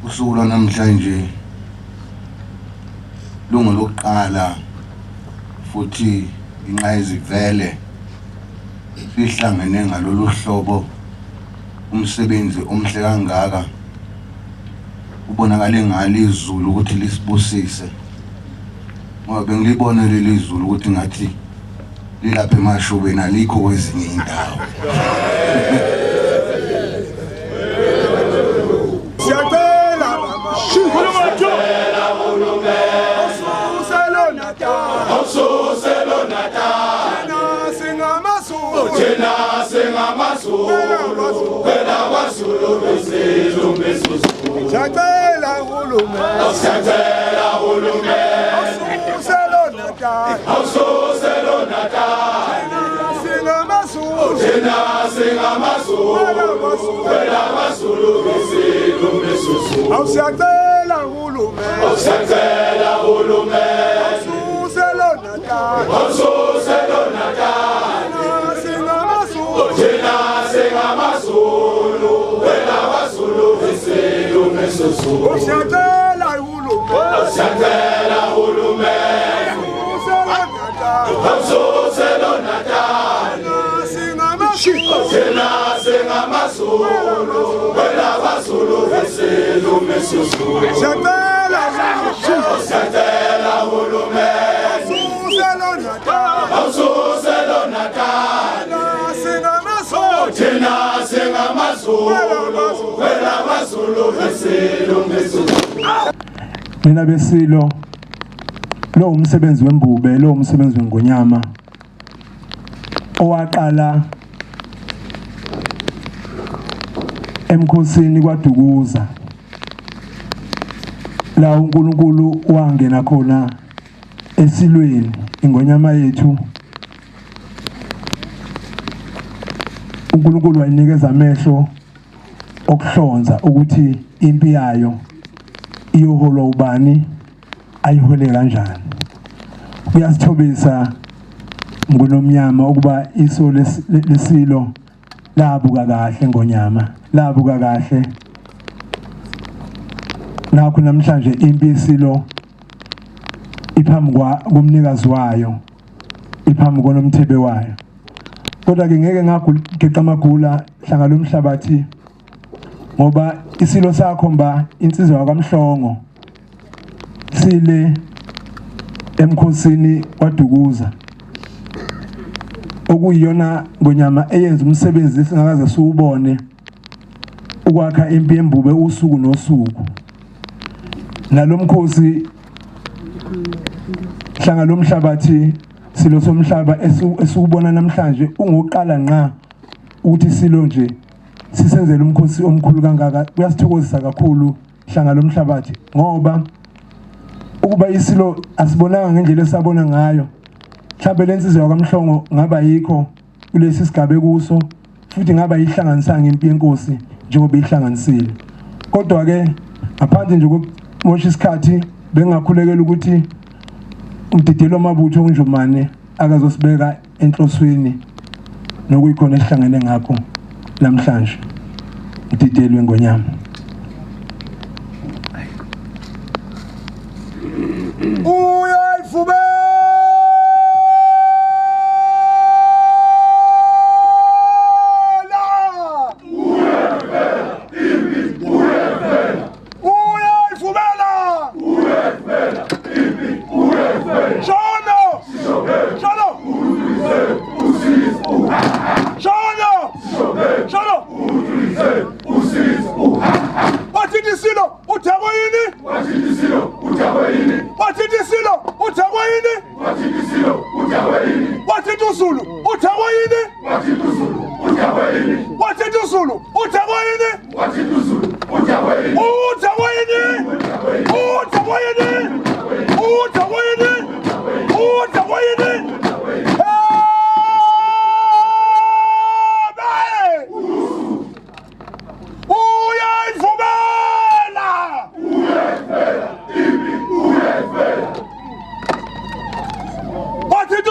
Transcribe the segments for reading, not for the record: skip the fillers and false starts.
usuku namhlanje lunga lokuqala futhi inqa izivele sihlangene ngalolu hlobo umsebenzi omhle kangaka ubonakala ngale izulu ukuthi lisibusise ngoba bengilibona leli izulu ukuthi ngathi lilapha emashubeni alikho kwezinye indawo. Mina besilo lo umsebenzi wembube lo umsebenzi wengonyama owaqala emkhosini kwaDukuza la uNkulunkulu wangena khona esilweni ingonyama yethu uNkulunkulu wayinikeza amehlo okuhlonza ukuthi impi yayo iyoholwa ubani ayihole kanjani. Kuyasithobisa ngonomnyama ukuba iso lesilo labuka kahle ngonyama labuka kahle nakho namhlanje impi isilo iphambi komnikazi wayo iphambi konomthebe wayo. Kodwa ke ngeke ngageqa amagula hlanga lomhlabathi ngoba isilo sakho mba insizwa yakwamhlongo sile emkhosini kwaDukuza okuyiyona ngonyama eyenza umsebenzi singakaze siwubone ukwakha impi yembube usuku nosuku nalomkhosi hlanga lomhlabathi silo somhlaba esubona namhlanje ungoqala nqa ukuthi silo nje sisenzele umkhosi omkhulu kangaka. Kuyasithokozisa kakhulu hlanga lomhlabathi ngoba ukuba isilo asibonanga ngendlela esabona ngayo mhlawumbe lensizwa yakwamhlongo ngaba yikho kulesi sigabe kuso futhi ngaba yihlanganisa ngempi yenkosi njengoba ihlanganisile. Kodwa ke ngaphandle nje kokumosha isikhathi bengakhulekela ukuthi umdidelo amabutho onjumane akazosibeka enhlosweni nokuyikhona esihlangene ngakho namhlanje umdidelo wengonyama. Uyayivubela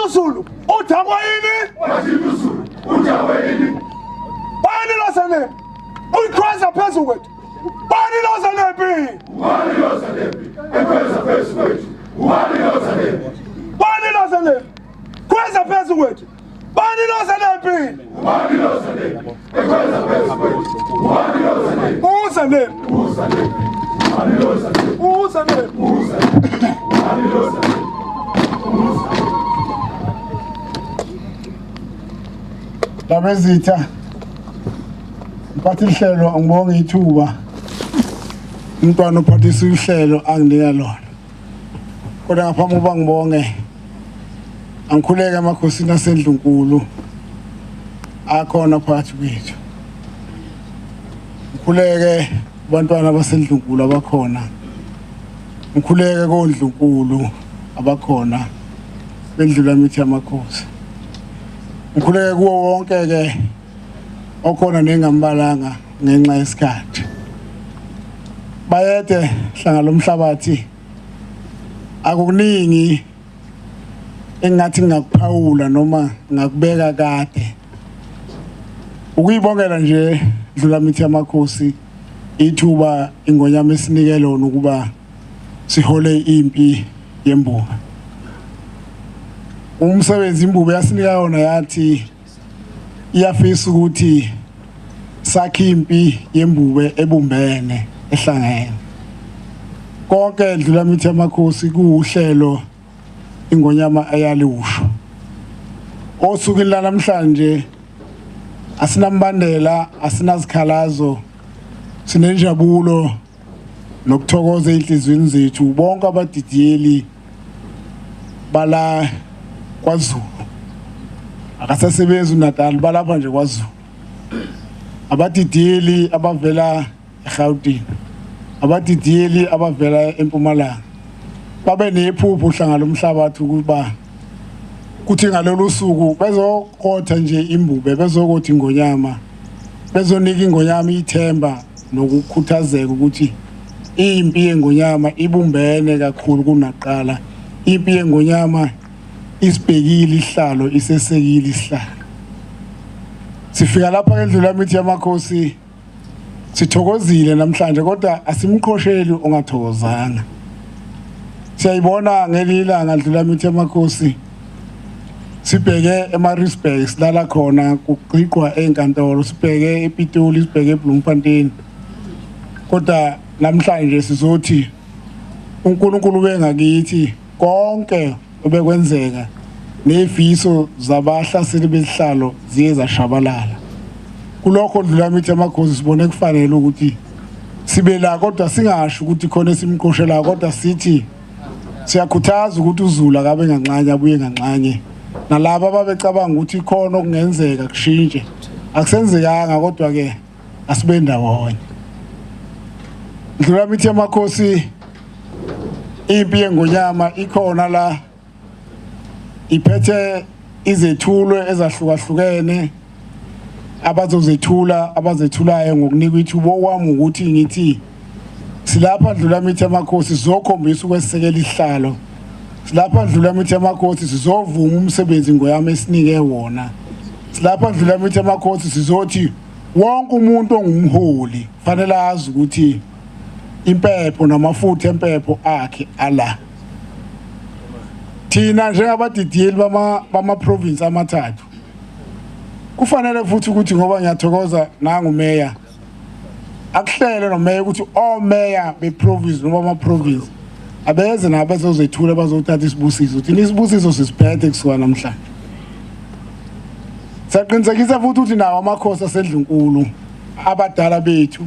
Zulu, uthakwa yini? Wathi Zulu, uthakwa yini? Bani lozane? Uyikhwaza phezulu kwethu. Bani lozane? lempi waliloza lempi ekweza phezu kwethu waliloza lempi waliloza lempi kweza phezu kwethu waliloza lempi waliloza lempi ekweza phezu kwethu waliloza lempi uza lempi uza lempi waliloza lempi uza lempi uza lempi waliloza lempi Labezitha mphathi ihlelo ngibonga ithuba umntwana ophathisa ihlelo anginika lona kodwa ngaphambi kokuba ngibonge angikhuleke emakhosini aseNdlunkulu akhona phakathi kwethu ngikhuleke abantwana baseNdlunkulu abakhona ngikhuleke koNdlunkulu abakhona bendlula mithi yamakhosi ngikhuleke kuwo wonke ke okhona nengambalanga ngenxa yesikhathi bayede hlanga lomhlabathi akukuningi engathi ngakuphawula noma ngakubeka kade ukuyibongela nje dlula mithi yamakhosi ithuba ingonyama esinike lona ukuba sihole impi yembuka umsebenzi imbuba yasinika yona yathi iyafisa ukuthi sakhe impi yembube ebumbene ehlangene konke dlula mithi yamakhosi kuuhlelo ingonyama ayaliusho osukwini namhlanje asinambandela asinazikhalazo sinenjabulo nokuthokoza inhlizweni zethu bonke abadidiyeli bala kwaZulu akasasebenzi uNatal balapha nje kwaZulu abadidiyeli abavela eGauteng abadidiyeli abavela eMpumalanga babe nephupho uhlanga lomhlabathi ukuba kuthi ngalolu suku bezokhotha nje imbube bezokothi ingonyama bezonika ingonyama ithemba nokukhuthazeka ukuthi impi yengonyama ibumbene kakhulu kunaqala impi yengonyama isibhekile isihlalo isesekile isihlalo sifika lapha endlula mithi yamakhosi sithokozile namhlanje kodwa asimqhosheli ongathokozanga siyayibona ngelilanga ndlula mithi yamakhosi sibheke eMaritzburg silala khona kugqiqwa enkantolo sibheke ePitoli sibheke eBloemfontein kodwa namhlanje sizothi uNkulunkulu bengakithi konke obekwenzeka nefiso zabahlaseli besihlalo ziye zashabalala kulokho ndlula mithi yamakhosi sibone kufanele ukuthi sibe la kodwa singasho ukuthi khona esimqoshela kodwa sithi siyakhuthaza ukuthi uZulu akabe nganxanye abuye nganxanye nalabo ababecabanga ukuthi khona okungenzeka kushintshe akusenzekanga kodwa ke asibe ndawonye ndlula mithi yamakhosi impi yengonyama ikhona la iphethe izethulo ezahlukahlukene abazethulayo ngokunika ithuba wami ukuthi ngithi silapha ndlula mithi yamakhosi sizokhombisa ukwesekela isihlalo silapha ndlula mithi yamakhosi sizovuma umsebenzi ngoyama esinike wona silapha ndlula mithi yamakhosi sizothi wonke umuntu ongumholi fanele azi ukuthi impepho namafutha empepho akhe ala thina njengabadidiyeli bama province amathathu kufanele futhi ukuthi ngoba ngiyathokoza nangumeya akuhlele nomeya ukuthi omeya beprovince noma ama province abeze nabezozethula bazothatha isibusiso thina isibusiso sisiphethe kusuka namhlanje saqinisekisa futhi ukuthi nawo amakhosi aseNdlunkulu abadala bethu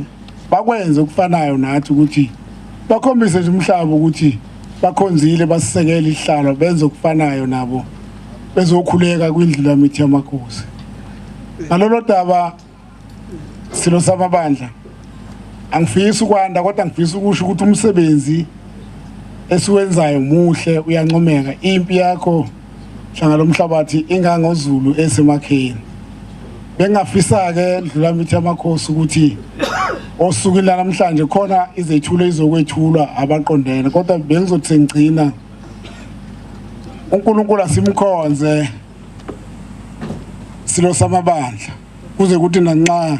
bakwenze ukufanayo nathi ukuthi bakhombise nje umhlaba ukuthi bakhonzile basisekela isihlalo benze ukufanayo nabo bezokhuleka kwindlula mithi yamakhosi ngalolo daba silo samabandla angifisi ukwanda kodwa ngifisa ukusho ukuthi umsebenzi esiwenzayo muhle uyancomeka impi yakho hlanga lomhlabathi ingangoZulu esemakheni bengafisa ke ndlula mithi yamakhosi ukuthi osukwini namhlanje khona izethulo izokwethulwa abaqondene kodwa bengizothi sengcina uNkulunkulu asimkhonze silo samabandla kuze kuthi nanxa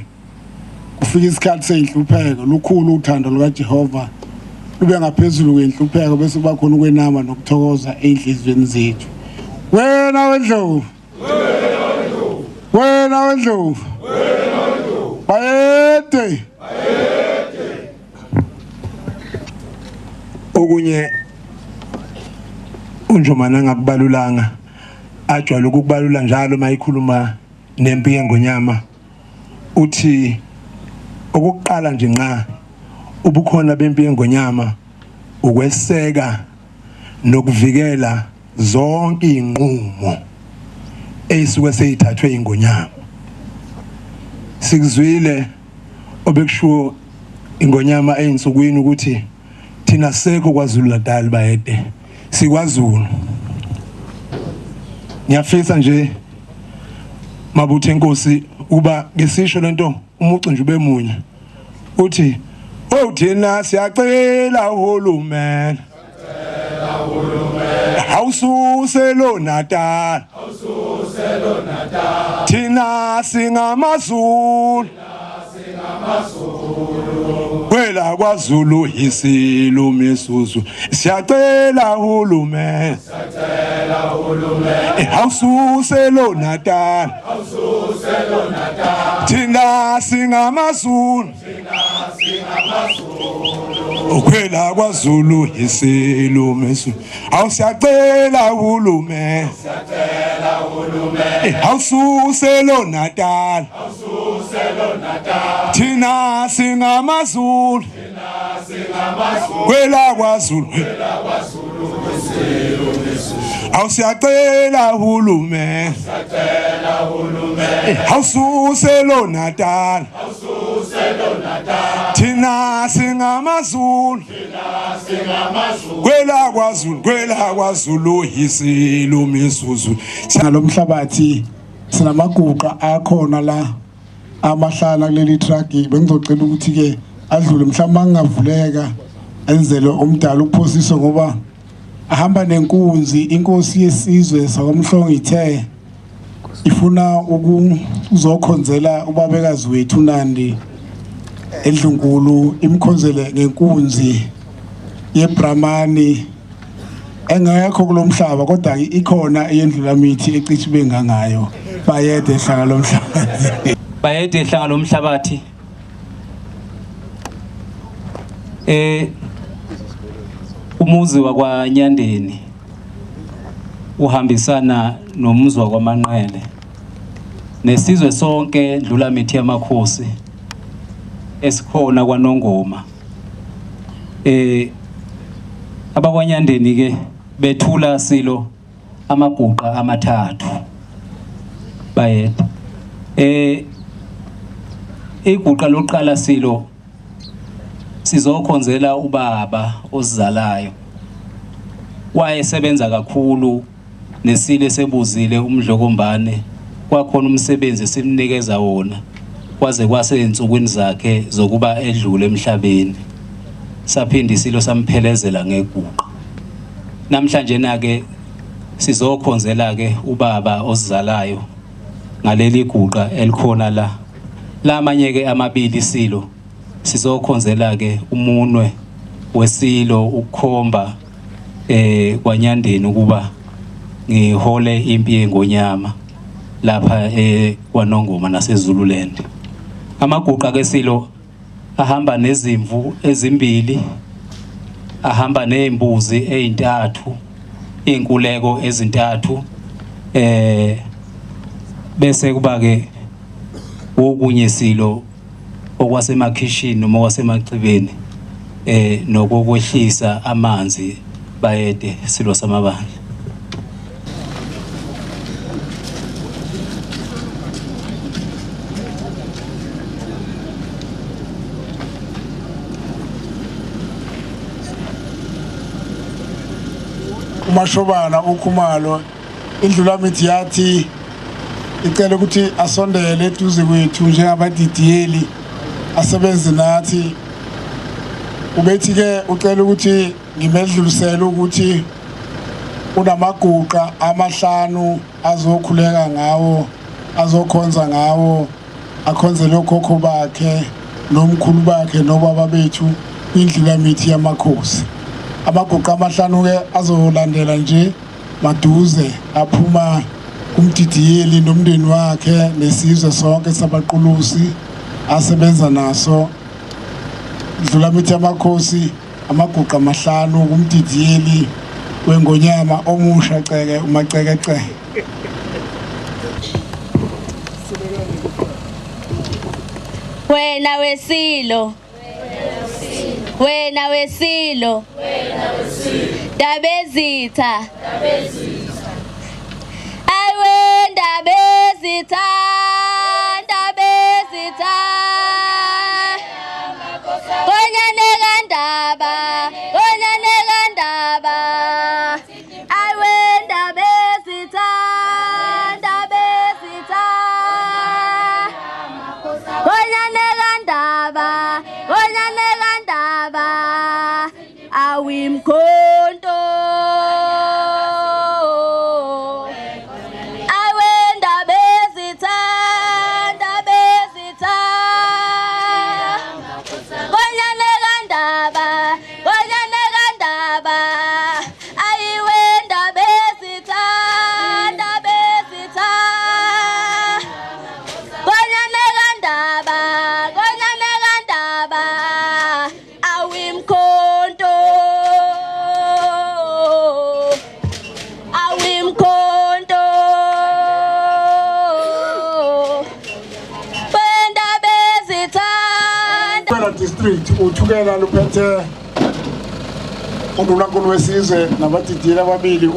kufika isikhathi seyinhlupheko lukhulu uthando lukaJehova lube ngaphezulu kwenhlupheko bese kuba khona ukwenama nokuthokoza enhlizweni zethu. Wena wendlovu bayede okunye uNjomana ngakubalulanga ajwayele ukukubalula njalo mayikhuluma nempi yengonyama uthi okuqala nje nqa ubukhona bempi yengonyama ukweseka nokuvikela zonke inqumo eyisuke seyithathwe ingonyama. Sikuzwile obekusho ingonyama einsukwini ukuthi thina sekho kwaZulu Natal bayede sikwaZulu. Ngiyafisa nje mabuthe enkosi uba ngesisho lento umucu nje ube munye uthi thina siyacela uhulumeni awususe lo Natal thina singamaZulu kwela kwaZulu isilumi isizwe siyacela uhulumeni awususe lo Natal thina singamaZulu kwela kwaZulu isilumi isizwe awusiyacela uhulumeni awususe lo Natal thina singamaZulu kwela kwaZulu awusiyacela uhulumeni awususe lo Natal thina singamaZulu kwela kwaZulu isilumi isizwe nalomhlabathi sinamaguqa akhona la amahlala kuleli truck bengizocela ukuthi ke adlule mhlawumbe angavuleka enzele umdala ukuphosiswa ngoba ahamba nenkunzi inkosi yesizwe sakwamhlongo ithe ifuna ukuzokhonzela ubabekazi wethu Nandi eDlunkulu imkhonzele ngenkunzi yeBrahmani engekho kulomhlaba kodwa ikhona eyendlula mithi ecithi bengangayo bayede ehlanga lomhlabathi bayede ehlanga lomhlabathi umuzi wakwaNyandeni uhambisana nomuzi wakwaManqele nesizwe sonke dlula mithi yamakhosi esikhona kwaNongoma. AbakwaNyandeni ke bethula silo amaguqa amathathu bayede. Iguqa lokuqala silo sizokhonzela ubaba osizalayo wayesebenza kakhulu nesile sebuzile umdlokombane kwakhona umsebenzi simnikeza wona kwaze kwasensukwini zakhe zokuba edlule emhlabeni saphinda isilo samphelezela ngeguqa. Namhlanje nake sizokhonzela ke ubaba osizalayo ngaleli guqa elikhona la manye ke amabili silo sizokhonzela ke umunwe wesilo ukukhomba kwaNyandeni ukuba ngihole impi yengonyama lapha kwaNongoma naseZululand. Amaguqa ke silo ahamba nezimvu ezimbili ahamba nezimbuzi ezintathu inkuleko ezintathu bese kuba ke okunye silo okwasemakhishini noma kwasemacibeni nokukwehlisa amanzi bayede silo samabandla. uMashobana uKhumalo indlula mithi yathi icela ukuthi asondele eduze kwethu njengabadidiyeli asebenze nathi. Ubethi ke ucela ukuthi ngimedlulisele ukuthi unamaguqa amahlanu azokhuleka ngawo azokhonza ngawo akhonzele okhokho bakhe nomkhulu bakhe nobaba bethu indlulamithi yamakhosi. Amaguqa amahlanu ke azolandela nje maduze aphuma kumdidiyeli nomndeni wakhe nesizwe sonke sabaqulusi asebenza naso. Indlulamithi yamakhosi amaguqa amahlanu kumdidiyeli wengonyama omusha ceke umacekece. Wena wesilo, wena wesilo, Ndabezitha, ayiwe Ndabezitha, Ndabezitha, Gonyane kaNdaba, Gonyane kaNdaba, ayiwe Ndabezitha, Ndabezitha, Gonyane kaNdaba, Gonyane kaNdaba, awimkhonto, ayiwe Ndabezitha, Ndabezitha, Gonyane kaNdaba, Gonyane kaNdaba, ayiwe Ndabezitha, Ndabezitha, Gonyane kaNdaba, Gonyane kaNdaba, awimkhonto, awimkhonto, Ndabezitha. Kwela district uthukela luphethe uNdunankulu wesizwe nabadidiyela ababili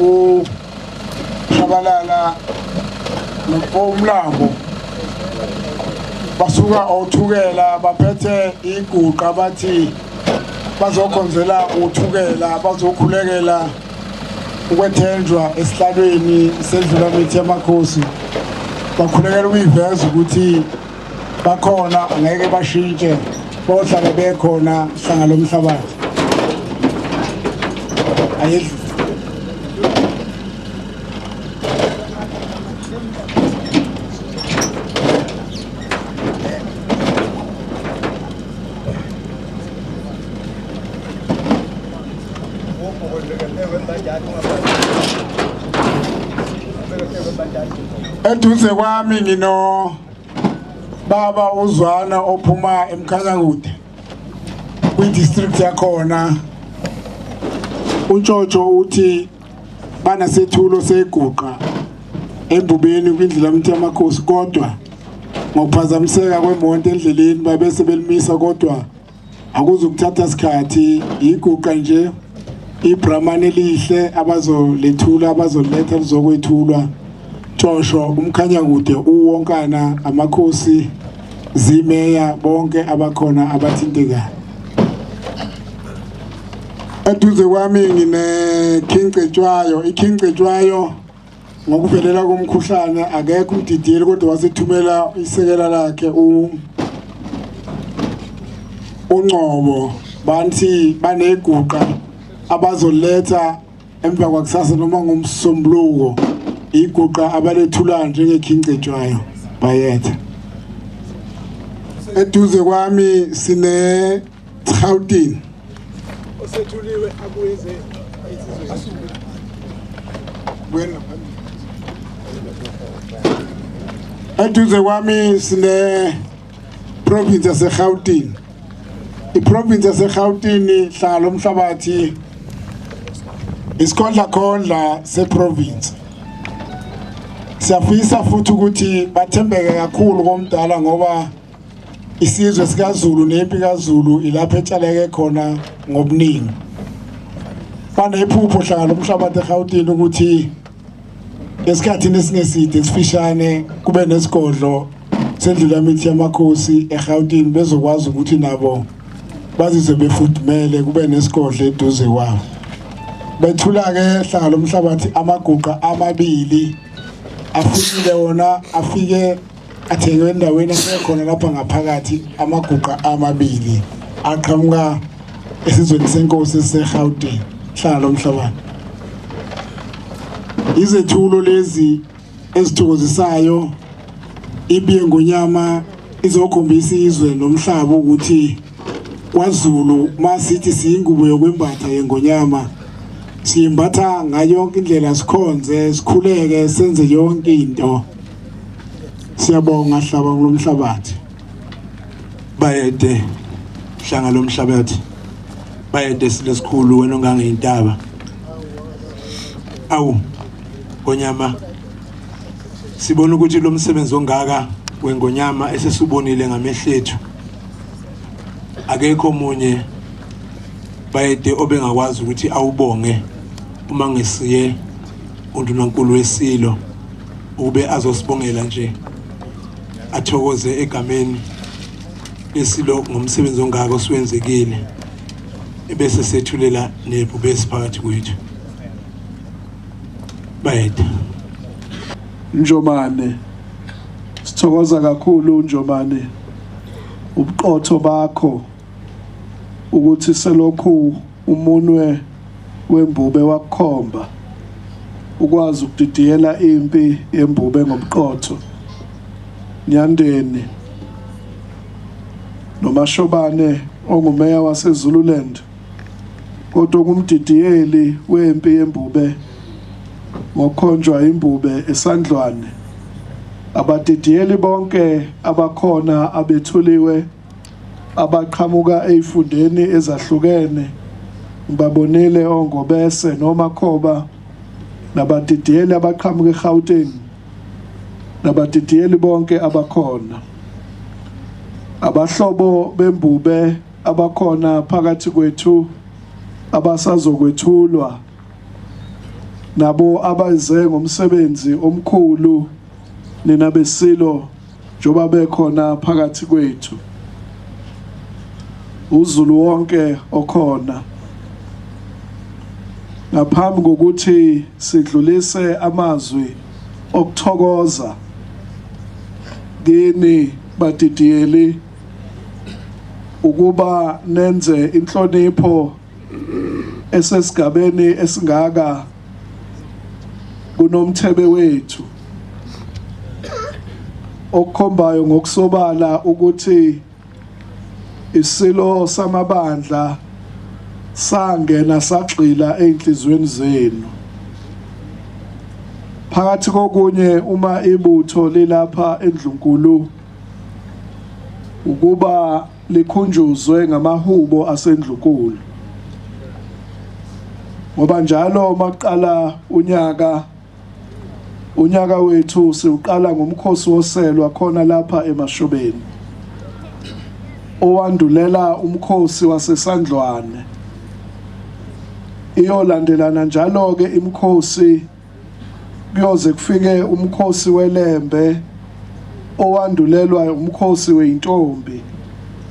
uShabalala noMlambo basuka othukela baphethe iguqa bathi bazokhonzela uthukela bazokhulekela ukwethenjwa esihlalweni sendlulamithi yamakhosi bakhulekela ukuyiveza ukuthi bakhona angeke bashintshe bohlala bekhona hlanga lomhlabathi ayedli eduze kwami ngino baba uZwana ophuma eMkhanyakude kwi-district yakhona. uNtshotsho uthi banasethulo seguqa embubeni kwindlulamithi yamakhosi kodwa ngokuphazamiseka kwemonto endleleni babese belimisa kodwa akuzukuthatha isikhathi iguqa nje iBrahman elihle abazolethula abazoletha lizokwethulwa. Ntshotsho uMkhanyakude uwonkana amakhosi zimeya bonke abakhona abathintekayo. Eduze kwami ngine King Cetshwayo. iKing Cetshwayo ngokuvelela komkhuhlane akekho umdidiyeli kodwa wasethumela isekela lakhe uNgcobo banthi baneguqa abazoletha emva kwakusasa noma ngomsombuluko iguqa abalethula njengeKing Cetshwayo bayetha. Eduze kwami sine Gauteng osethuliwe akuyeze eduze kwami sine province yaseGauteng. iprovince yaseGauteng hlanga lomhlabathi isikhondla seprovince. Siyafisa futhi ukuthi bathembeke kakhulu komdala ngoba isizwe sikaZulu nempi kaZulu ilapha etshaleke khona ngobuningi. Banephupho hlanga lomhlabathi eGauteng ukuthi esikhathini esingeside esifishane kube nesigodlo sendlulamithi yamakhosi eGauteng bezokwazi ukuthi nabo bazizwe befudumele kube nesigodlo eduze kwabo. Bethula ke hlanga lomhlabathi amaguqa amabili afikile wona afike athengwe endaweni esekhona lapha ngaphakathi amaguqa amabili aqhamuka esizweni senkosi eseGauteng hlanga lomhlabathi. Izethulo lezi ezithokozisayo ibuye ngonyama izokhombisa izwe nomhlaba ukuthi kwaZulu masithi siyingubo yokwembatha yengonyama simbatha ngayo yonke indlela sikhonze sikhuleke senze yonke into. Siyabonga hlaba ngomhlabathi. Bayede hlanga lomhlabathi. Bayede silesikhulu wena ongangeyintaba. Awu Ngonyama sibona ukuthi lo msebenzi ongaka wengonyama esesubonile ngamehlo ethu. Akekho omunye Bayede obengakwazi ukuthi awubonge uma ngesiye uNdunankulu weSilo ube azosibongela nje athokoze egameni leSilo ngomsebenzi ongaka oswenzekile ebese sethulela nebhubesi phakathi kwethu. Bayede Njomane sithokoza kakhulu Njomane ubuqotho bakho ukuthi selokhu umunwe wembube wakukhomba ukwazi ukudidiyela impi yembube ngobuqotho. Nyandeni noMashobane ongumeya waseZululand kodwa ngumdidiyeli wempi yembube ngokhonjwa imbube esandlwane. Abadidiyeli bonke abakhona abethuliwe abaqhamuka ezifundeni ezahlukene ngibabonile oNgobese noMakhoba nabadidiyeli abaqhamuka eGauteng nabadidiyeli bonke abakhona. Abahlobo bembube abakhona phakathi kwethu abasazokwethulwa nabo abaze ngomsebenzi omkhulu nina beSilo njoba bekhona phakathi kwethu. uZulu wonke okhona. Ngaphambi kokuthi sidlulise amazwi okuthokoza kini badidiyeli ukuba nenze inhlonipho esesigabeni esingaka kunomthebe wethu okukhombayo ngokusobala ukuthi iSilo samabandla sangena sagxila einhlizweni zenu. Phakathi kokunye uma ibutho lilapha eNdlunkulu ukuba likhunjuzwe ngamahubo aseNdlunkulu. Ngoba njalo maqala unyaka wethu siuqala ngomkhosi woselwa khona lapha eMashobeni owandulela umkhosi wasesandlwane. Iyolandelana njalo ke imkhosi kuyoze kufike umkhosi welembe owandulelwa umkhosi weintombi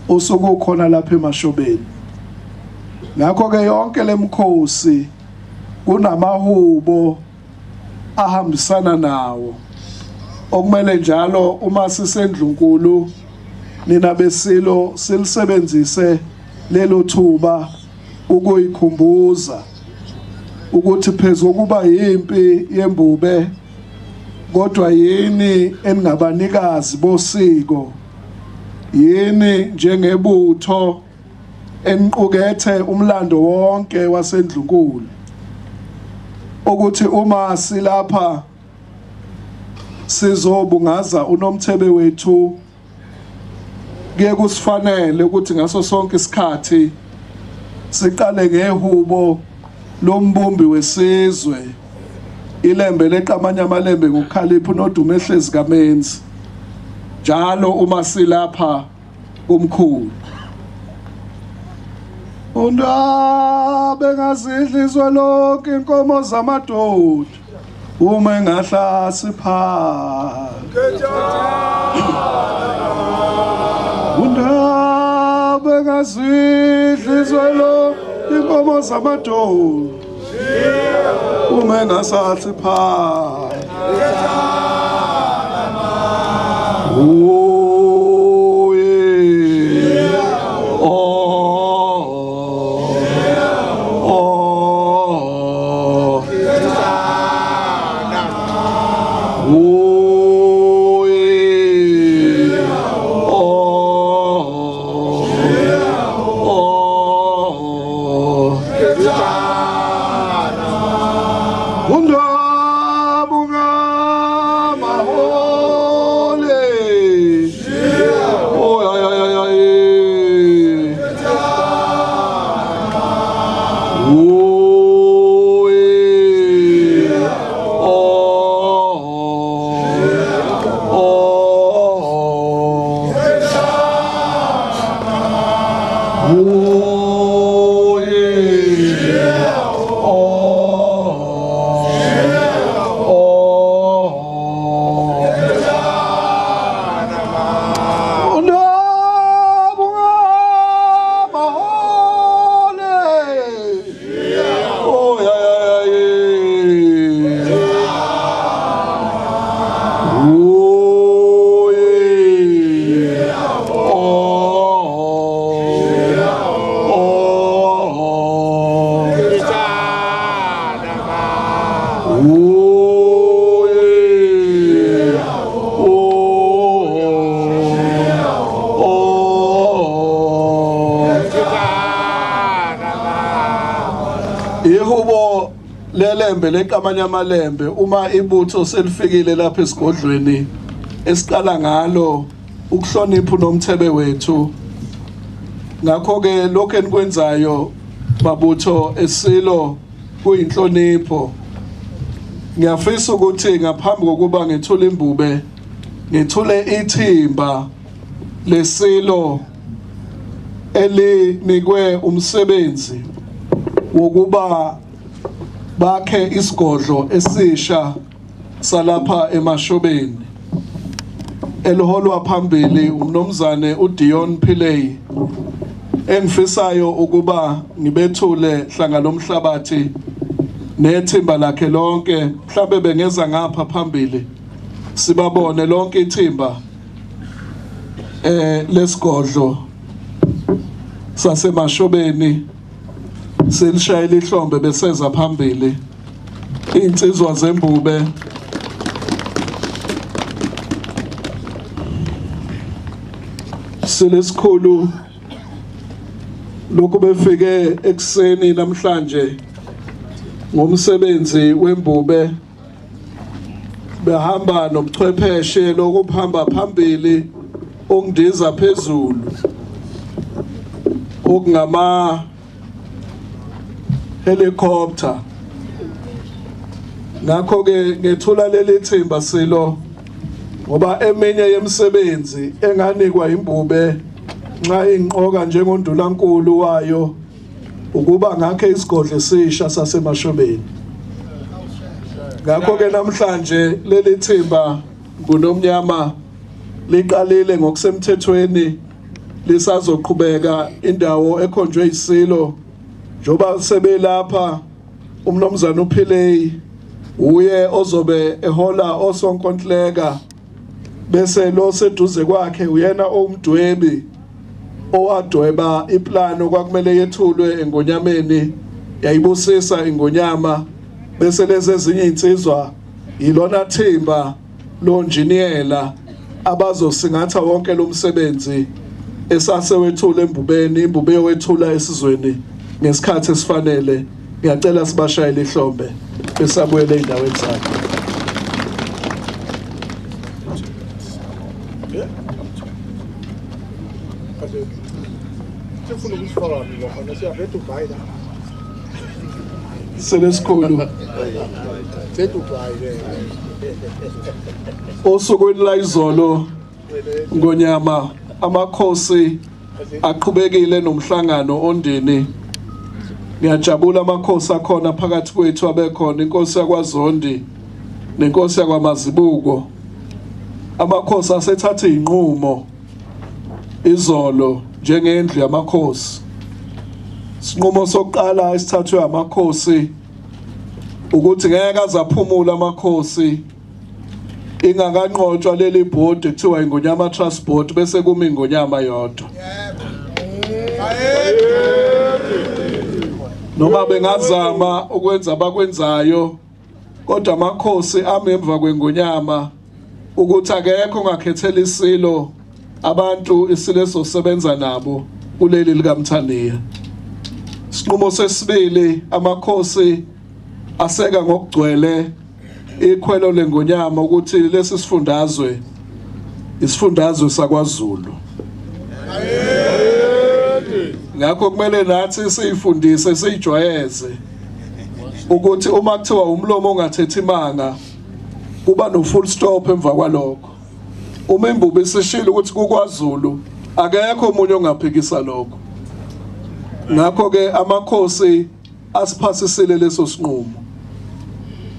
osukukhona lapha eMashobeni. Ngakho ke yonke lemkhosi kunamahubo ahambisana nawo okumele njalo uma sisendlunkulu nina beSilo silisebenzise lelo thuba ukuyikhumbuza ukuthi phezulu kuba yimpi yembube kodwa yini eningabanikazi bosiko, yini njengebutho eniqukethe umlando wonke wasendlunkulu ukuthi uma silapha sizobungaza unomthebe wethu kuye kusifanele ukuthi ngaso sonke isikhathi siqale ngehubo lombumbi wesizwe ilembe leqamanya amalembe ngokhalipho noDumehlezi kaMenzi njalo uma silapha kumkhulu. Undabe ngazidlizwe lonke inkomo zamadoda uma engahla sipha. Undabe ngazidlizwe lonke inkomo zamadoda uma engasathi pha. Oh yeah. Oh yeah. Ihubo lelembe lenkamanya amalembe uma ibutho selifikile lapha esigodlweni esiqala ngalo ukuhlonipha unomthebe wethu. Ngakho ke lokho enikwenzayo mabutho esilo kuyinhlonipho. Ngiyafisa ukuthi ngaphambi kokuba ngethule imbube ngethule ithimba lesilo elinikwe umsebenzi wokuba bakhe isigodlo esisha salapha eMashobeni eliholwa phambili umnomzane uDion Pillay. Engifisayo ukuba ngibethule hlanga lomhlabathi nethimba lakhe lonke, mhlawumbe bengeza ngapha phambili sibabone lonke ithimba lesigodlo saseMashobeni selishayela ihlombe beseza phambili. Insizwa zembube selesikhulu lokhu befike ekseni namhlanje ngomsebenzi wembube, behamba nobuchwepheshe lokuhamba phambili ongidiza phezulu okungama helicopter. Ngakho ke ngethula leli thimba silo ngoba eminye yemisebenzi enganikwa imbube nxa inqoka njengondunankulu wayo ukuba ngakhe isigodlo esisha saseMashobeni. Ngakho ke namhlanje leli thimba nguNomnyama liqalile ngokusemthethweni lisazoqhubeka indawo ekhonjwe isilo njoba sebelapha umnomzana uPillay uye ozobe ehola osonkonhleka bese lo seduze kwakhe uyena omdwebi owadweba iplano kwakumele yethulwe engonyameni yayibusisa ingonyama bese lezi ezinye insizwa yilona thimba lo engineer abazosingatha wonke lo msebenzi esasewethula embubeni imbube yowethula esizweni ngesikhathi esifanele. Ngiyacela sibashayele ihlombe besabuyele endaweni zakhe. Selesikhulu osukwini la izolo ngonyama amakhosi aqhubekile nomhlangano ondini. Ngiyajabula amakhosi akhona phakathi kwethu abekhona inkosi yakwaZondi nenkosi yakwaMazibuko. Amakhosi asethatha inqumo izolo njengendlu yamakhosi. Sinqumo sokuqala esithathwe amakhosi ukuthi ngeke azaphumula amakhosi ingakanqotshwa leli board ekuthiwa ingonyama trust board bese kuma ingonyama yodwa. Noma bengazama ukwenza abakwenzayo kodwa amakhosi amemva kwengonyama ukuthi akekho ongakhethela isilo abantu isilo esosebenza nabo kuleli likaMthaniya. Sinqumo sesibili amakhosi aseka ngokugcwele ikhwelo lengonyama ukuthi lesi sifundazwe isifundazwe sakwaZulu. ngakho kumele nathi siyifundise siyijwayeze ukuthi uma kuthiwa umlomo ongathethi imanga kuba no full stop emva kwalokho. Uma imbubi isishilo ukuthi kuKwaZulu akekho umunye ongaphikisa lokho. Ngakho ke amakhosi asiphasisile leso sinqumo.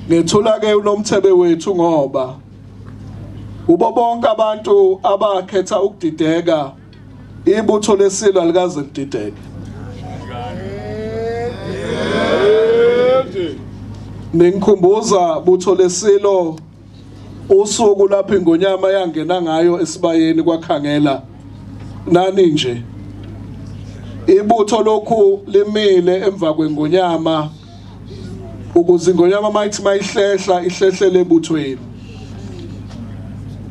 Ngethula ke uNomthebe wethu ngoba ubo bonke abantu abakhetha ukudideka ibutho lesilwa likaze lidideke. Ngikhumbuza butho lesilo usuku lapho iNgonyama yangena ngayo esibayeni kwakhangela nani nje. Ibutho lokhu limile emva kweNgonyama ukuze iNgonyama mayithi mayihlehla ihlehlele ebuthweni.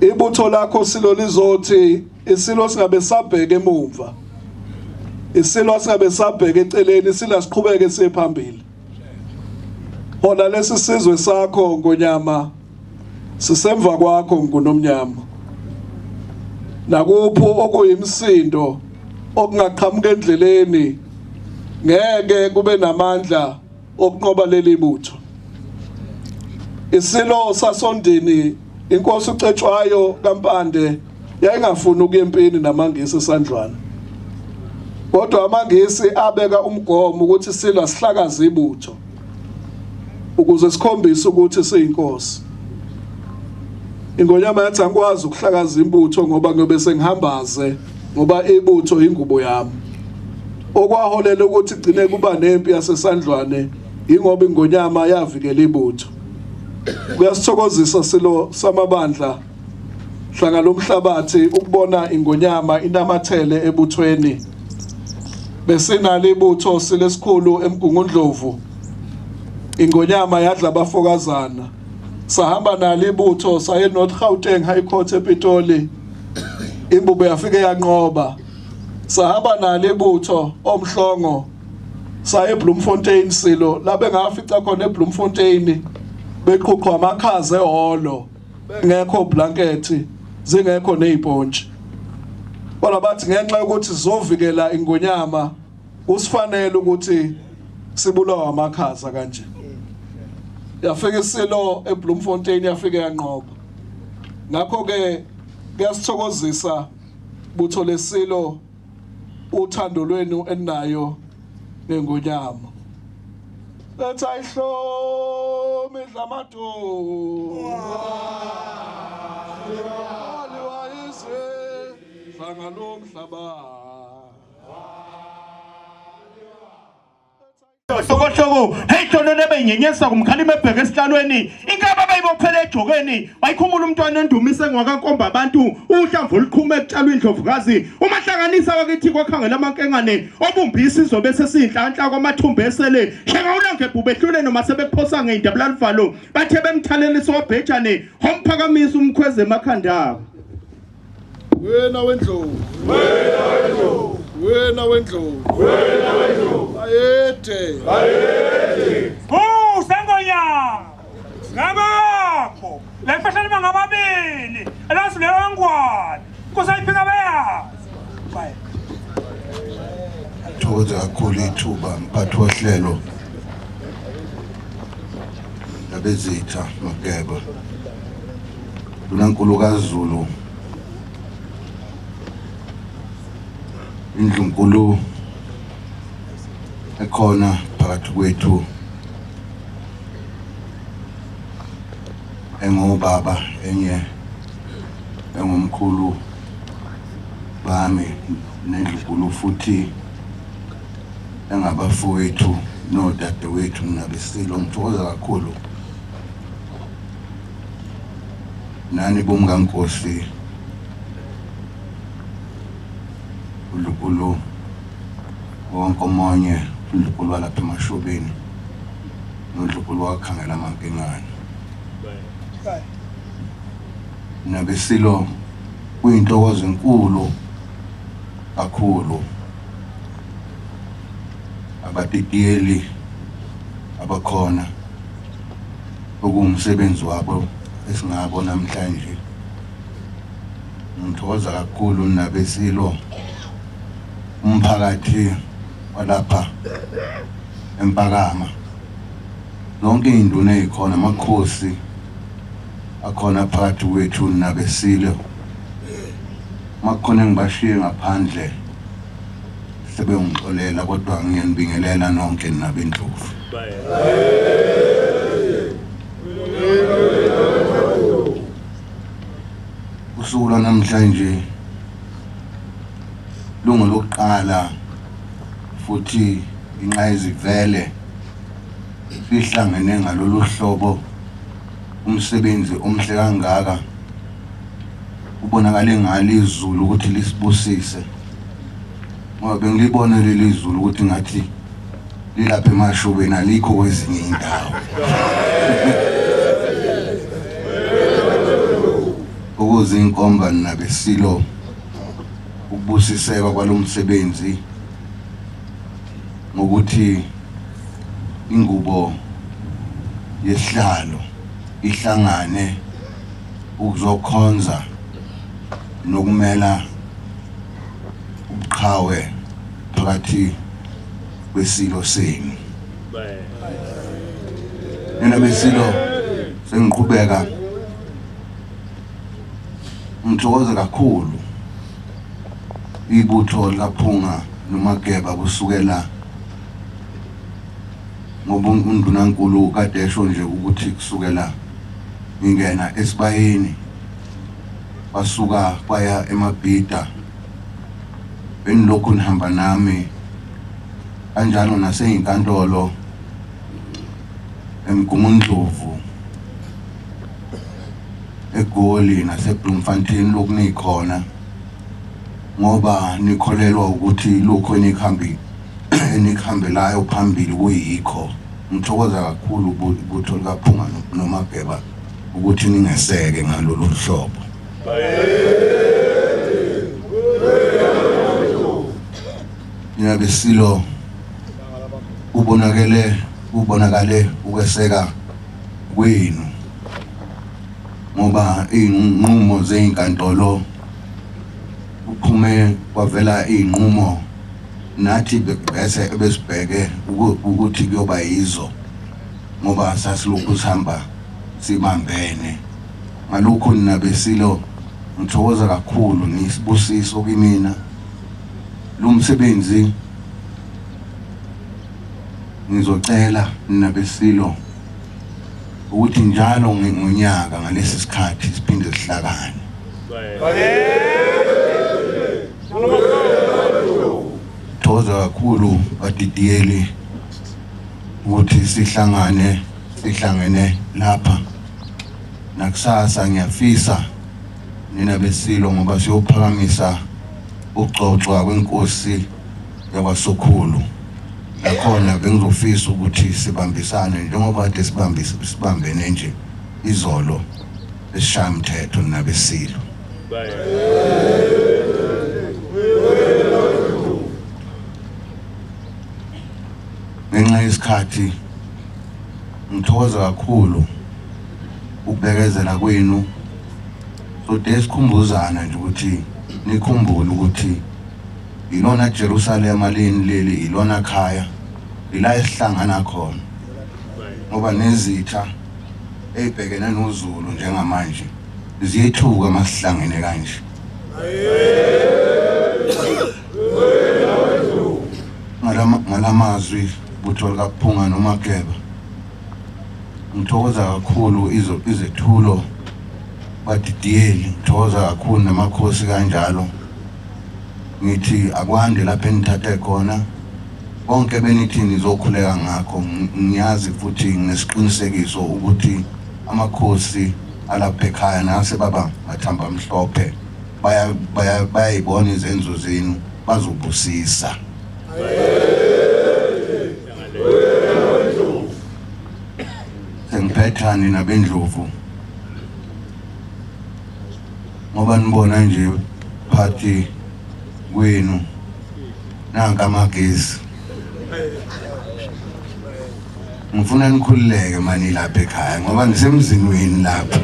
Ibutho lakho silo lizothi isilo singabe sabheke emuva. Isilo singabe sabheke eceleni sila siqhubeke siphambili. Hona lesi sizwe sakho Ngonyama sisemva kwakho nguNomnyama. Nakupho okuyimsindo okungaqhamuka endleleni ngeke kube namandla okunqoba leli butho. Isilo sasondini inkosi uCetshwayo kaMpande yayingafuni ukuya empini namangisi esandlwana. Kodwa amangisi abeka umgomo ukuthi silwa sihlakaza ibutho ukuze sikhombise ukuthi siyinkosi. iNgonyama yathi angikwazi ukuhlakaza ibutho ngoba ngobe sengihambaze ngoba ibutho ingubo yami. Okwaholela ukuthi gcine kuba nempi yasesandlwane ingoba iNgonyama yavikela ibutho. Kuyasithokozisa silo samabandla hlanga lomhlabathi ukubona iNgonyama inamathele ebuthweni. Besinalo ibutho silesikhulu eMgungundlovu. iNgonyama yadla abafokazana. Sahamba nalo ibutho saye North Gauteng High Court ePitoli. Imbubu yafike yanqoba. Sahamba nalo ibutho omhlongo saye eBloemfontein silo labe ngafica khona eBloemfontein beqhuqwa amakhaza ehholo ngekho blanket zingekho nezipontshi. Bona bathi ngenxa yokuthi sizovikela iNgonyama usifanele ukuthi sibulawa amakhaza kanje. Yafika isilo eBloemfontein yafike yanqoba. Ngakho ke kuyasithokozisa butho lesilo uthando lwenu enayo neNgonyama. Let's ayihlo midlamado. Aliwayizwe sangalomhlaba. Sokohloko hey Jolo lebenyenyesa kumkhalima ebheke esihlalweni inkaba bayibophele ejokeni wayikhumula umntwana endumise ngwakankomba abantu uhlamvu oluqhuma ekutshalwa indlovukazi umahlanganisa wakithi kwakhangela amankengane obumbisi izobe sesinhlanhla kwamathumbu esele sheka ulange bhubehlule noma sebephosa ngeindablalivalo bathe bemthaleli sobhejane homphakamisa umkhweze emakhanda. Wena wendlovu, wena wendlovu, wena wendlovu, wena wendlovu, ayede, ayede. Sengonyama ngabakho lefashani bangababili elasibewangwana kusayiphika bayazi. Bye. Thokoza kakhulu ithuba mphathi wohlelo labezitha Mageba uNkulunkulu kaZulu indlunkulu ekhona phakathi kwethu engobaba enye engumkhulu bami nendlunkulu futhi engabafowethu nodadewethu nabesilo ngithokoza kakhulu nani bomngankosi uNkulunkulu wonke omonye uNkulunkulu walapha eMashobeni noNkulunkulu wakhangela amankengane nabesilo kuyintokozo enkulu kakhulu abatitiyeli abakhona okumsebenzi wabo esingabo namhlanje. Ngithokoza kakhulu nabesilo umphakathi walapha eMpakama zonke induna ezikhona amakhosi akhona phakathi kwethu nabesilo makhona ngibashiye ngaphandle sebengixolela kodwa ngiyanibingelela nonke nabendlovu usuku namhlanje lungu lokuqala futhi inqayizivele sihlangene ngalolu hlobo umsebenzi omhle kangaka ubonakale ngalizulu ukuthi lisibusise ngoba bengilibona leli zulu ukuthi ngathi lilapha emashobeni alikho kwezinye indawo ukuze inkomba nabesilo ukubusiseka kwalomsebenzi ngokuthi ingubo yesihlalo ihlangane ukuzokhonza nokumela ubuqhawe phakathi kwesilo senu nina besilo sengiqhubeka ngithokoza kakhulu ibutho laphunga noMageba kusukela ngoba uNdunankulu kade esho nje ukuthi kusukela ngingena esibayeni basuka baya eMabhida benilokhu nihamba nami kanjalo naseyinkantolo eMgungundlovu eGoli naseBloemfontein lokhu nikhona ngoba nikholelwa ukuthi lokho enikhambelayo phambili kuyikho ngithokoza kakhulu ubutho likaphunga noMageba ukuthi ningeseke ngalolu hlobo Besilo ubonakale ukweseka kwenu ngoba inqumo zeyinkantolo uphume kwavela inqumo nathi bese besibheke ukuthi kuyoba yizo ngoba sasilokhu sihamba sibambene ngalokho nabesilo ngithokoza kakhulu nisibusiso kimina lo msebenzi ngizocela nabesilo ukuthi njalo ngonyaka ngalesi sikhathi siphinde sihlakane thokoza kakhulu badidiyeli ukuthi sihlangene lapha nakusasa ngiyafisa nina besilo ngoba siyophakamisa ucocwa kwenkosi yakwaSokhulu nakhona bengizofisa ukuthi sibambisane njengoba kade sibambene nje izolo esishaya umthetho nabesilo ngenxa yesikhathi ngithokoza kakhulu ukubekezela kwenu so desikhumbuzana nje ukuthi nikhumbule ukuthi ilona Jerusalem leli ilona khaya ila esihlangana khona ngoba nezitha ebhekene noZulu njengamanje ziyethuka masihlangene kanje ngalamazwi butho likaphunga noMageba ngithokoza kakhulu izethulo badidiyeli ngithokoza kakhulu namakhosi kanjalo ngithi akwande lapha enithathe khona bonke benithi nizokhuleka ngakho ngiyazi futhi nginesiqinisekiso ukuthi amakhosi alapha ekhaya nase baba mathamba mhlophe bayayibona izenzo zenu bazobusisa sengiphetha nabendlovu ngoba nibona nje phathi kwenu nanka amagesi ngifuna nikhululeke mani lapha ekhaya ngoba ngisemzini wenu lapha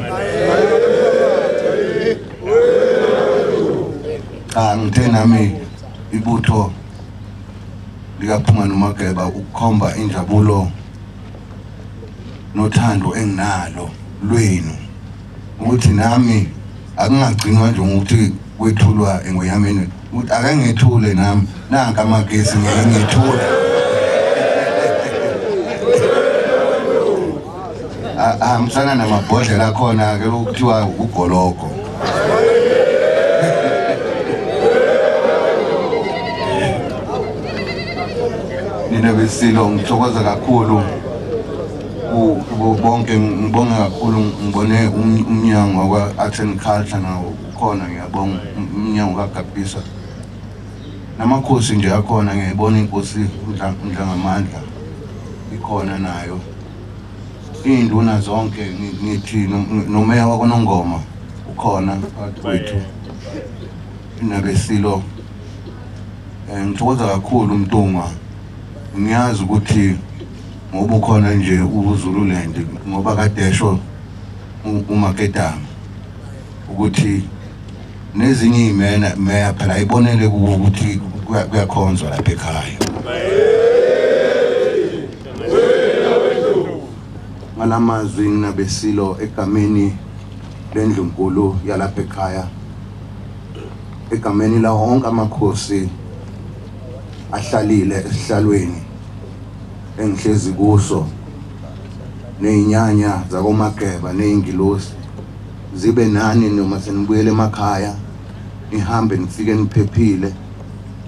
ngithe nami ibutho likaphuma noMageba ukukhomba injabulo nothando enginalo lwenu ukuthi nami akungagcinwa nje ngokuthi kwethulwa engweyameni ukuthi ake ngethule nami nanka amagesi ngiyethula ahambisana namabhodlela khona ke ukuthiwa ugoloko nina besilo ngithokoza kakhulu bonke ngibonga kakhulu ngibone umnyango wa-Arts and Culture nawo ukhona ngiyabonga umnyango kaGapisa namakhosi nje akhona ngiyibona inkosi uNdlangamandla ikhona nayo induna zonke ngithi nomeya waKwaNongoma ukhona phakathi kwethu nabesilo ngithokoza kakhulu Mtungwa ngiyazi ukuthi ngoba ukhona nje uZululand ngoba kadesho uMaketama ukuthi nezinye imena meya phela ayibonele ukuthi kuyakhonzwa lapha ekhaya ngalamazwi nabesilo egameni lendlunkulu yalapha ekhaya egameni la wonke amakhosi ahlalile esihlalweni engihlezi kuso nezinyanya zakoMageba nezingilosi zibe nani noma senibuyele emakhaya nihambe nifike niphephile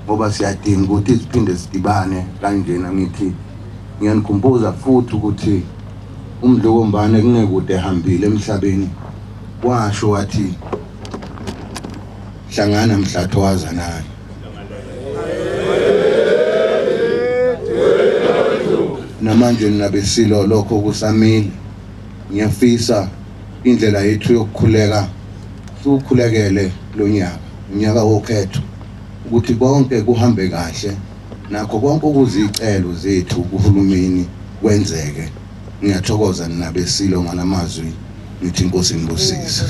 ngoba siyadinga ukuthi siphinde sidibane kanjena ngithi ngiyanikhumbuza futhi ukuthi uMdlokombane kungekude ehambile emhlabeni washo wathi hlangana mhlatho wazanani namanje nabesilo lokho kusamile ngiyafisa indlela yethu yokukhuleka ukukhulekele lo nyaka wokhetho ukuthi konke kuhambe kahle nakho konke okuzicelo zethu kuhulumeni kwenzeke ngiyathokoza nabesilo ngalamazwi ngithi inkosi ngibusise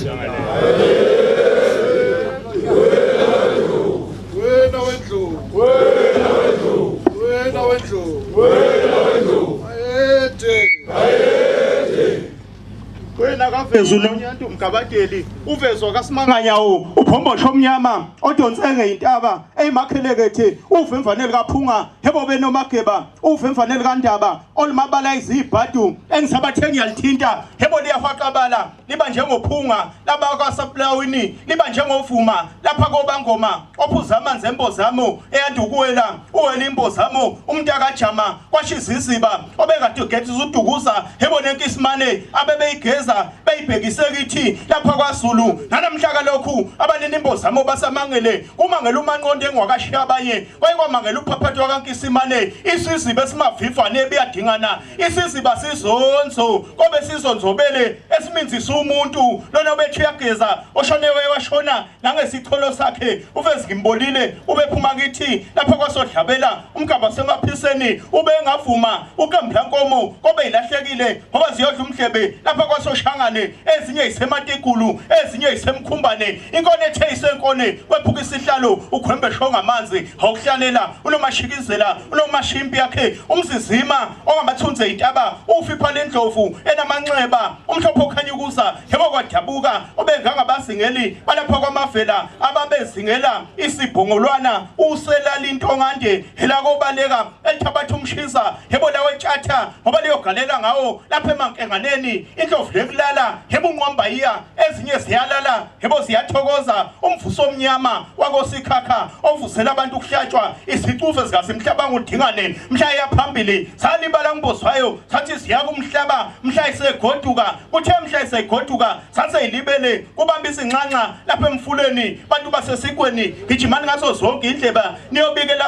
wena kavezu lonyantu mgabadeli uvezwa kaSimanganyawo uphombosho omnyama odonsenge intaba eyimakhelekethe uvemvanele kaPhunga hebo benoMageba uvemvanele kaNdaba olumabala izibhadu engisabathe ngiyalithinta hebo liyahwaqabala liba njengoPhunga laba kwaSaplawini liba njengovuma lapha koBangoma ophuza amanzi embozamo eyandukuwela uwela imbozamo umntaka Jama kwashiziziba obekade ugethe udukuza hebo nenkisimane abebeyigeza beyibhekise kithi lapha kwaZulu nanamhla lokhu abanini imbozamo basamangele kumangela uManqondo engwakashiya abanye kwayikwamangela uPhaphathi kaNkisimane isizibe simaviva nebiyadingana isiziba sizonzo kobe sizonzobele esiminzisa umuntu lona bethi uyageza oshonewe washona nangesicholo sakhe uvezi ngimbolile ubephuma kithi lapha kwaSodlabela umgaba semaphiseni ube engavuma uKamblankomo kobe ilahlekile ngoba ziyodla umhlebe lapha kwaSoshangane ezinye isematikulu ezinye isemkhumbane inkone ethe isenkone wephuka isihlalo ukhwembesho ngamanzi awuhlalela unomashikizela unomashimpi yakhe umzizima ongamathunze intaba ufipha lendlovu enamanxeba umhlopho okhanya ukuza yebo kwadabuka obengangabasingeli balapha kwamavela ababezingela isibhongolwana uselala intongande elakobaleka elithabatha umshisa yebo lawe tjatha ngoba liyogalela ngawo lapha emankenganeni indlovu lekulala yebo unqwambayiya ezinye ziyalala yebo ziyathokoza umvuso omnyama wakoSikhakha ovusela abantu ukuhlatshwa izicufe zikasimhlaba ngudingane mhla yaphambili salibala ngibozwayo sathi siya kumhlaba mhla isegoduka kuthe mhla isegoduka saseyilibele kubamba izinxanxa lapha emfuleni bantu basesikweni gijimani ngaso zonke indleba niyobikela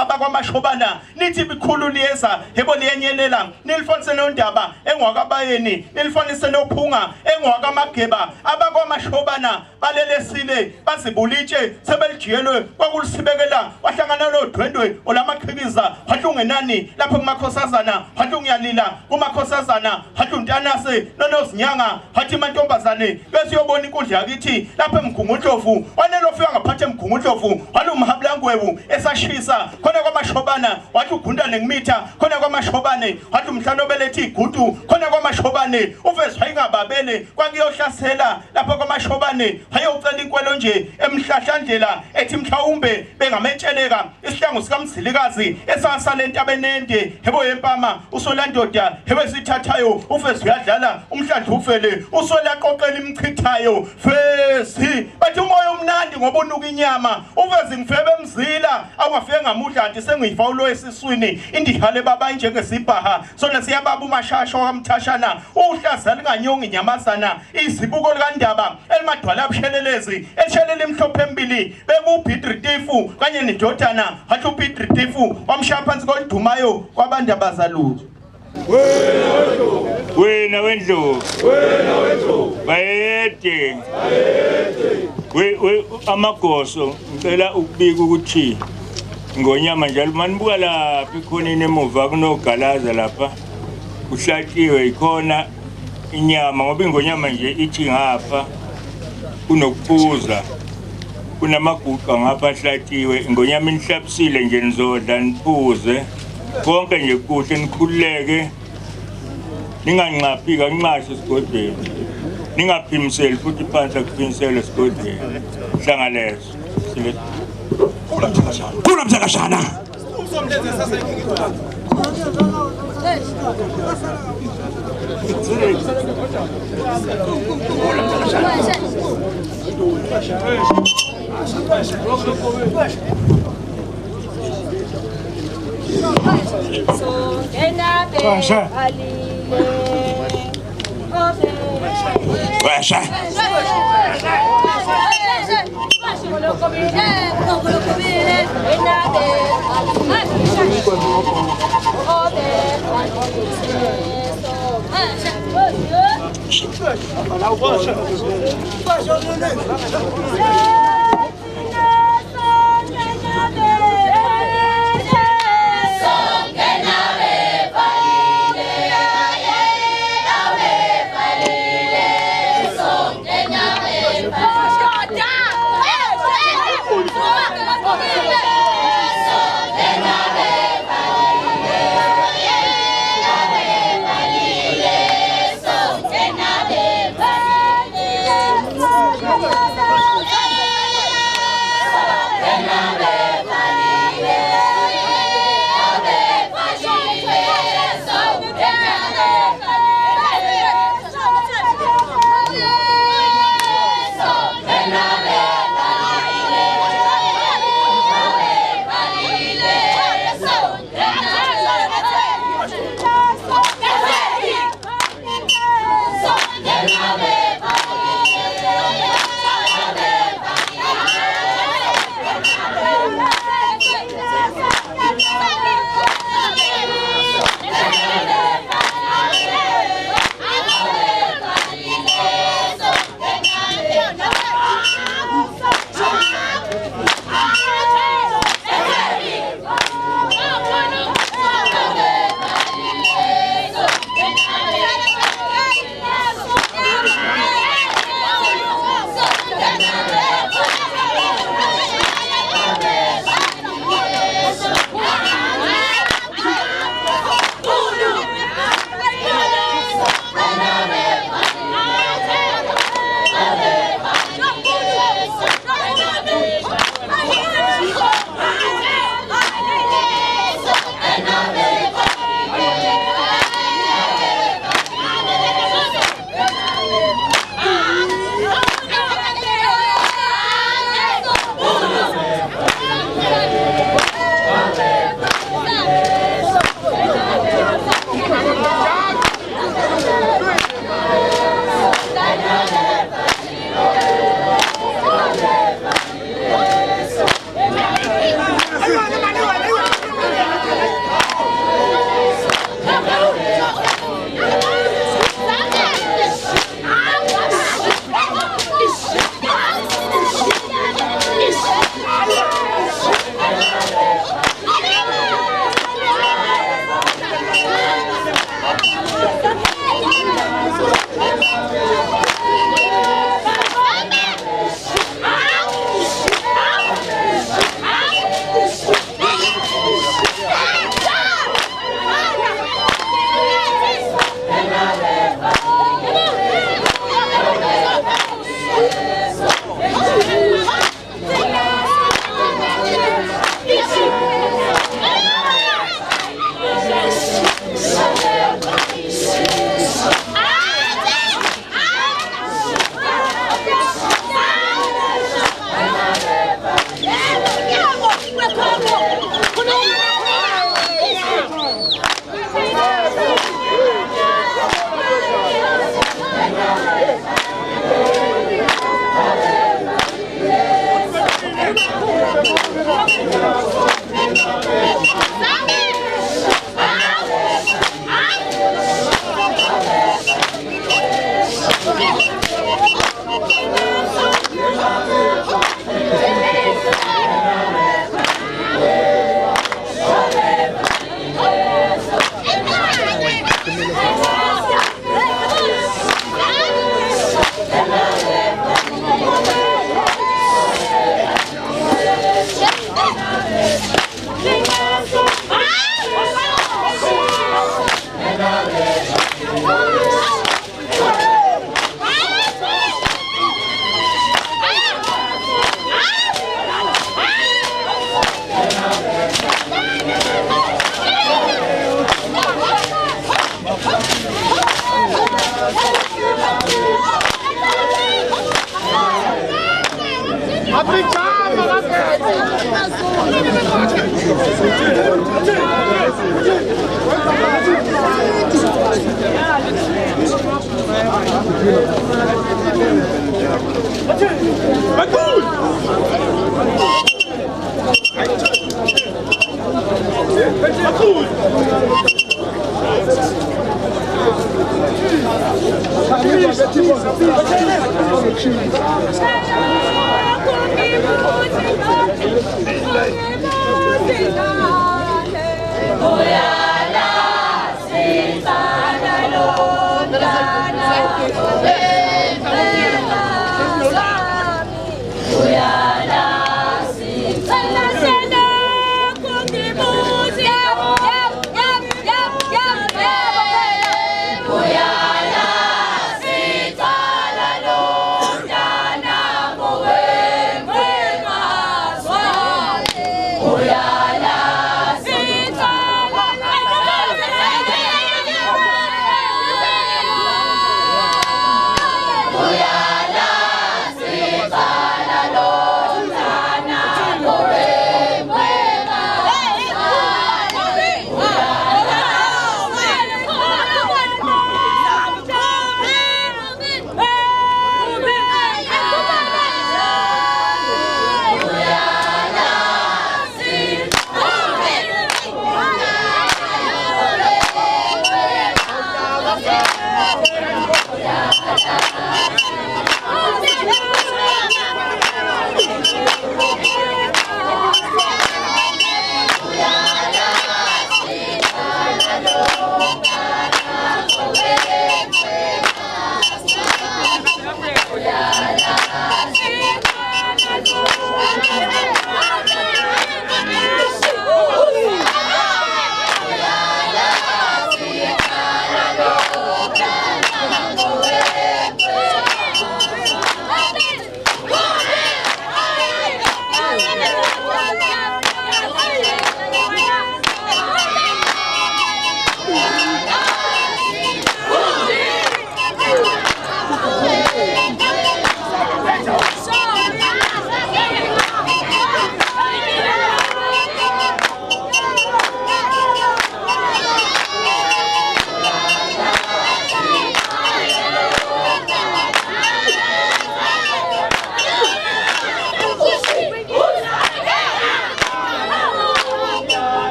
abakwamashobana nithi bikhulu liyeza yebo liyenyelela nilifonise nondaba engwakabayeni nilifonise noPhunga engwakaMageba abakwamashobana balelesile bazibulitshe sebelijiyelwe kwakulisibekela wahlangana nodwendwe olamaqhikiza wahlungenani lapha kumakhosazana hathi ungiyalila kumakhosazana hathi untanase nonozinyanga hathi mantombazane bese uyobona inkundla yakithi lapha eMgungundlovu wanelo ufika ngaphathe eMgungundlovu walumhabulangwebu esashisa khona kwamashobana wathi ugundane ngimitha khona kwamashobane wathi umhlano belethi igudu khona kwamashobane uveze ingababele kwakuyohlasela lapha kwamashobane hayocela inkwelo nje emhlahlandlela ethi mhlawumbe bengametsheleka isihlangu sikaMzilikazi esasale entabenende hebo yempama usolandoda hebe sithathayo uveze uyadlala umhlandla ufele usolaqoqela imchithayo fesi bathi umoya omnandi ngoba unuka inyama uveze ngifebe emzila awungafike ngamudla nti sengiyifawulo esiswini indihale baba njengesibhaha sona siyababa umashasho kamthashana uhlaza linganyonga inyamazana izibuko likandaba elimadwala abushelelezi eshelela imhlophe embili bekubhidritifu kanye nedodana hathi ubhidritifu wamshaya phansi kolidumayo kwabantu abazalutho wena wendlovu bayede amagoso ngicela ukubika ukuthi ngonyama njalo manibuka lapha ikhonini emuva kunogalaza lapha kuhlatshiwe ikhona inyama ngoba ingonyama nje ithi ngapha kunokuphuza kunamaguqa ngapha ahlatshiwe ingonyama inihlabisile nje nizodla niphuze konke nje kuhle nikhululeke ninganqaphi kanqashe esigodlweni ningaphimiseli futhi phansi akuphimisele esigodlweni hlanga leso sile Kula mjakashana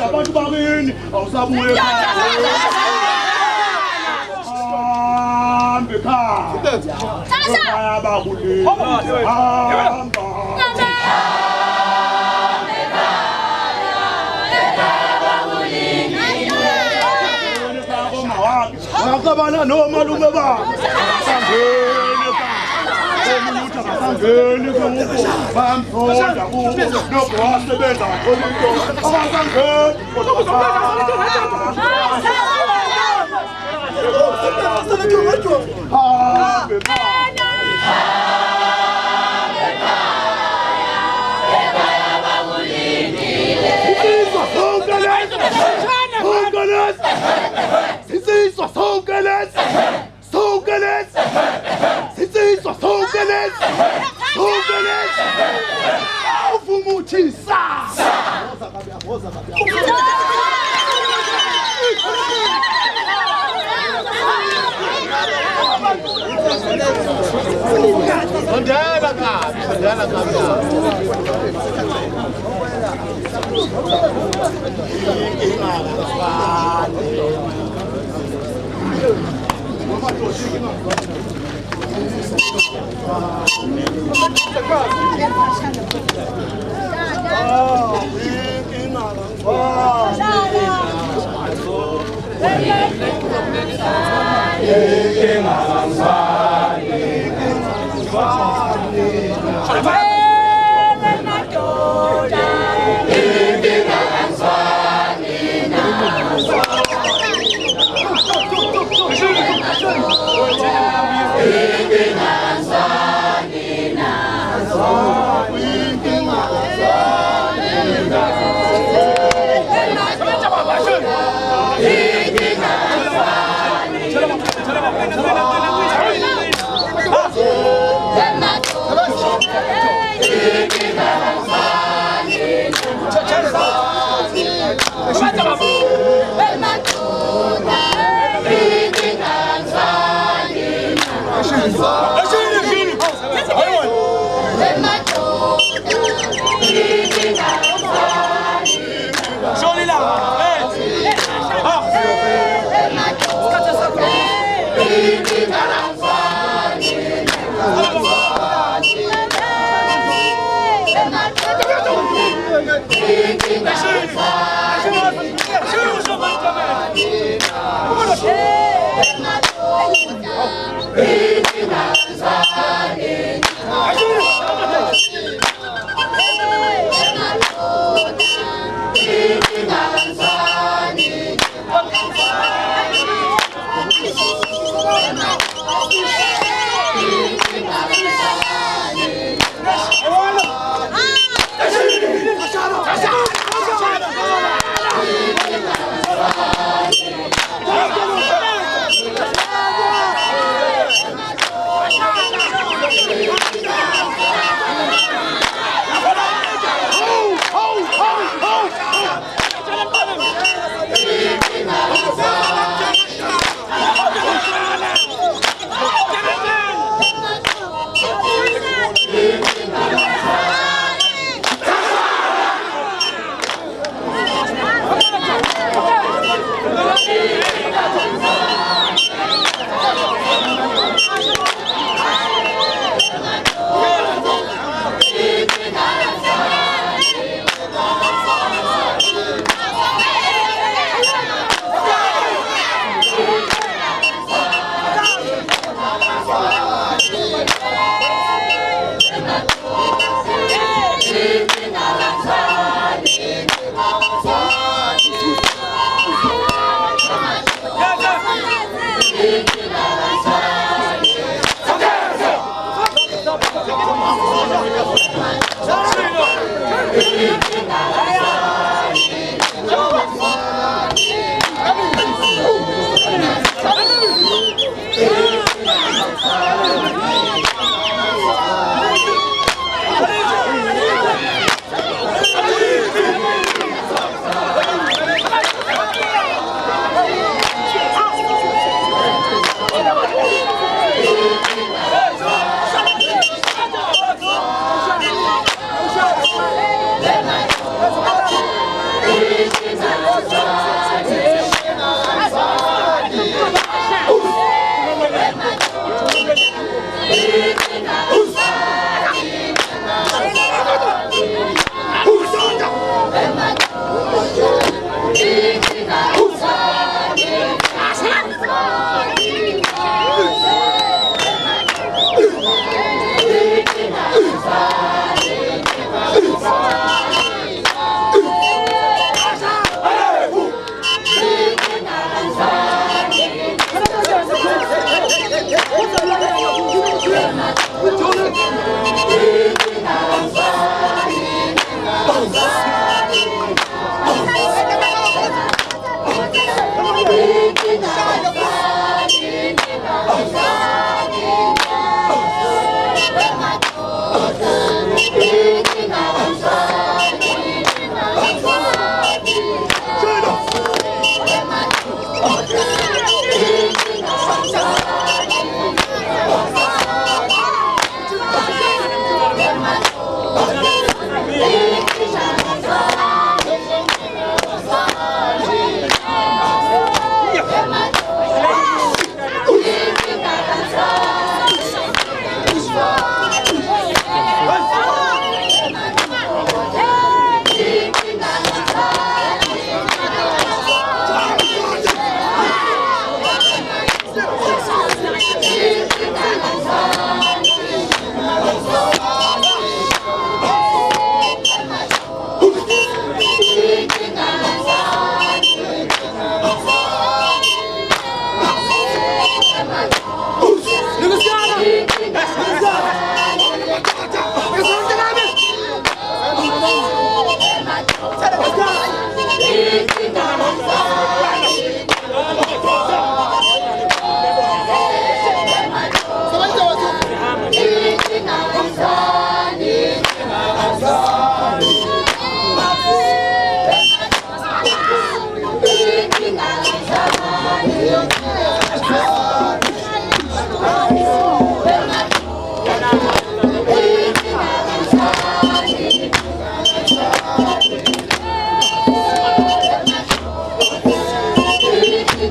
abantu bakini awusabuye hambe ekhaya bakulini hamba Akabana nomalume babo sangene omuntu akasangene ngoku bamthonda kubo lokho wasebenza ngolinto akasangene Sisizwa sonke lesi Sisizwa sonke lesi uvuma uthi sa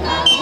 Thank you.